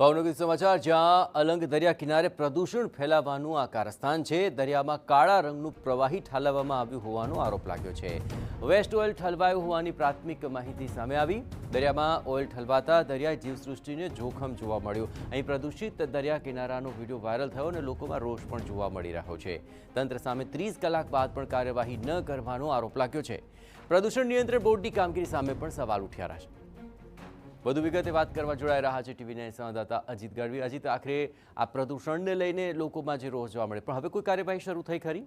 ભાવનગર સમાચાર, જ્યાં અલંગ દરિયા કિનારે પ્રદૂષણ ફેલાવવાનું આ કારસ્તાન છે। દરિયામાં કાળા રંગનું પ્રવાહી ઠાલવવામાં આવ્યું હોવાનો આરોપ લાગ્યો છે। વેસ્ટ ઓઇલ ઠલવાયું હોવાની પ્રાથમિક માહિતી સામે આવી। દરિયામાં ઓઇલ ઠલવાતા દરિયાઈ જીવસૃષ્ટિને જોખમ જોવા મળ્યું। અહીં પ્રદૂષિત દરિયા કિનારાનો વિડીયો વાયરલ થયો અને લોકોમાં રોષ પણ જોવા મળી રહ્યો છે। તંત્ર સામે 30 કલાક બાદ પણ કાર્યવાહી ન કરવાનો આરોપ લાગ્યો છે। પ્રદૂષણ નિયંત્રણ બોર્ડની કામગીરી સામે પણ સવાલ ઉઠ્યા છે। વધુ વિગતે વાત કરવા જોડાઈ રહ્યા છે ટીવી9 સંવાદદાતા અજીત ગઢવી। અજીત, આખરે આ પ્રદૂષણને લઈને લોકોમાં જે રોષ જોવા મળે, પણ હવે કોઈ કાર્યવાહી શરૂ થઈ ખરી?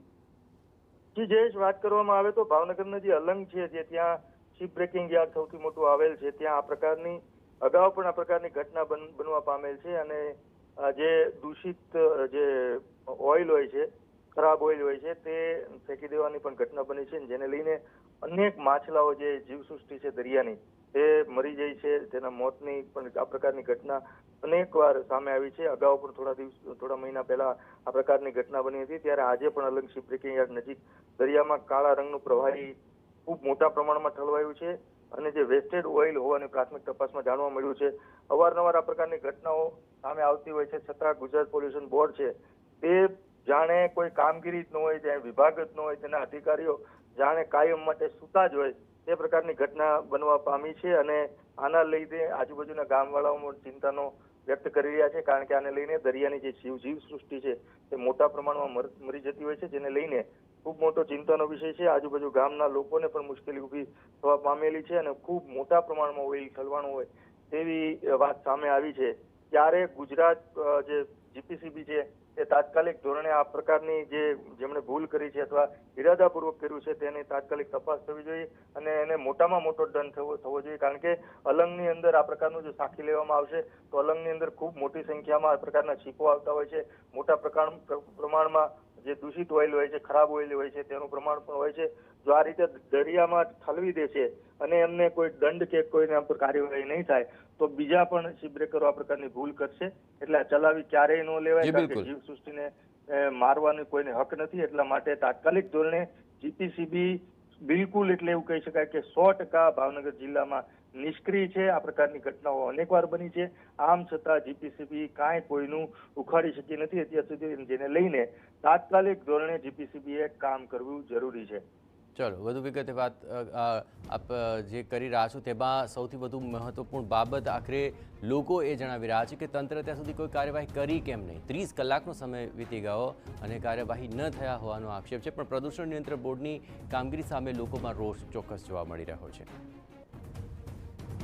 જી જયેશ, વાત કરવામાં આવે તો ભાવનગરના જે અલંગ છે, જે ત્યાં શિપ બ્રેકિંગ યાર્ડ સૌથી મોટું આવેલ છે, ત્યાં આ પ્રકારની અગાઉ પણ આ પ્રકારની ઘટના બનવા પામેલ છે અને જે દૂષિત જે ઓઇલ હોય છે, ખરાબ ઓઇલ હોય છે, તે ફેંકી દેવાની પણ ઘટના બની છે, જેને લઈને અનેક માછલાઓ જે જીવસૃષ્ટિ છે દરિયાની તે મરી જાય છે। તેના મોતની પણ આ પ્રકારની ઘટના અનેકવાર સામે આવી છે। અગાઉ પણ થોડા મહિના પહેલા આ પ્રકારની ઘટના બની હતી, ત્યારે આજે પણ અલંગ શિપ બ્રેકિંગ યાર્ડ નજીક દરિયામાં કાળા રંગનું પ્રવાહી ખૂબ મોટા પ્રમાણમાં ઠલવાયું છે અને જે વેસ્ટેડ ઓઇલ હોવાની પ્રાથમિક તપાસમાં જાણવા મળ્યું છે। અવારનવાર આ પ્રકારની ઘટનાઓ સામે આવતી હોય છે, છતાં ગુજરાત પોલ્યુશન બોર્ડ છે તે જાણે કોઈ કામગીરી જ ન હોય, ત્યાં વિભાગ જ ન હોય, તેના અધિકારીઓ જાણે કાયમ માટે સૂતા જ હોય તે પ્રકારની ઘટના બનવા પામી છે અને આના લઈને આજુબાજુના ગામવાળાઓ ચિંતાનો વ્યક્ત કરી રહ્યા છે, કારણ કે આને લઈને દરિયાની જે જીવસૃષ્ટિ છે તે મોટા પ્રમાણમાં મરી જતી હોય છે, જેને લઈને ખૂબ મોટો ચિંતાનો વિષય છે। આજુબાજુ ગામના લોકોને પણ મુશ્કેલી ઊભી થવા પામેલી છે અને ખૂબ મોટા પ્રમાણમાં ઓઇલ ઠલવાનું હોય તેવી વાત સામે આવી છે। ત્યારે ગુજરાત જે જીપીસીબી છે તે તાત્કાલિક ધોરણે આ પ્રકારની જેમણે ભૂલ કરી છે અથવા ઇરાદાપૂર્વક કર્યું છે તેની તાત્કાલિક તપાસ થવી જોઈએ અને એને મોટામાં મોટો દંડ થવો જોઈએ, કારણ કે અલંગની અંદર આ પ્રકારનું જો સાખી લેવામાં આવશે તો અલંગની અંદર ખૂબ મોટી સંખ્યામાં આ પ્રકારના શિપો આવતા હોય છે। મોટા પ્રમાણમાં જે દૂષિત ઓઇલ હોય છે, ખરાબ ઓઇલ હોય છે, તેનું પ્રમાણ પણ હોય છે। જો આ રીતે દરિયામાં ઠલવી દેશે અને એમને કોઈ દંડ કે કોઈના પર કાર્યવાહી નહીં થાય તો બીજા પણ શિપ બ્રેકરો આ પ્રકારની ભૂલ કરશે, એટલે ચલાવી ક્યારેય ન લેવાય, કારણ કે જીવસૃષ્ટિને મારવાનો કોઈને હક નથી। એટલા માટે તાત્કાલિક ધોરણે જીપીસીબી બિલકુલ, એટલે એવું કહી શકાય કે 100% ભાવનગર જિલ્લામાં નિષ્ક્રિય છે। આ પ્રકારની ઘટનાઓ અનેકવાર બની છે, આમ છતાં જીપીસીબી કાંઈ કોઈનું ઉખાડી શકી નથી અત્યાર સુધી, જેને લઈને તાત્કાલિક ધોરણે જીપીસીબીએ કામ કરવું જરૂરી છે। ચલો, વધુ વિગતે વાત આપ જે કરી રહ્યા છો તેમાં સૌથી વધુ મહત્વપૂર્ણ બાબત આખરે લોકો એ જણાવી રહ્યા છે કે તંત્ર ત્યાં સુધી કોઈ કાર્યવાહી કરી કેમ નહીં? 30 કલાકનો સમય વીતી ગયો અને કાર્યવાહી ન થયા હોવાનો આક્ષેપ છે, પણ પ્રદૂષણ નિયંત્રણ બોર્ડની કામગીરી સામે લોકોમાં રોષ ચોક્કસ જોવા મળી રહ્યો છે।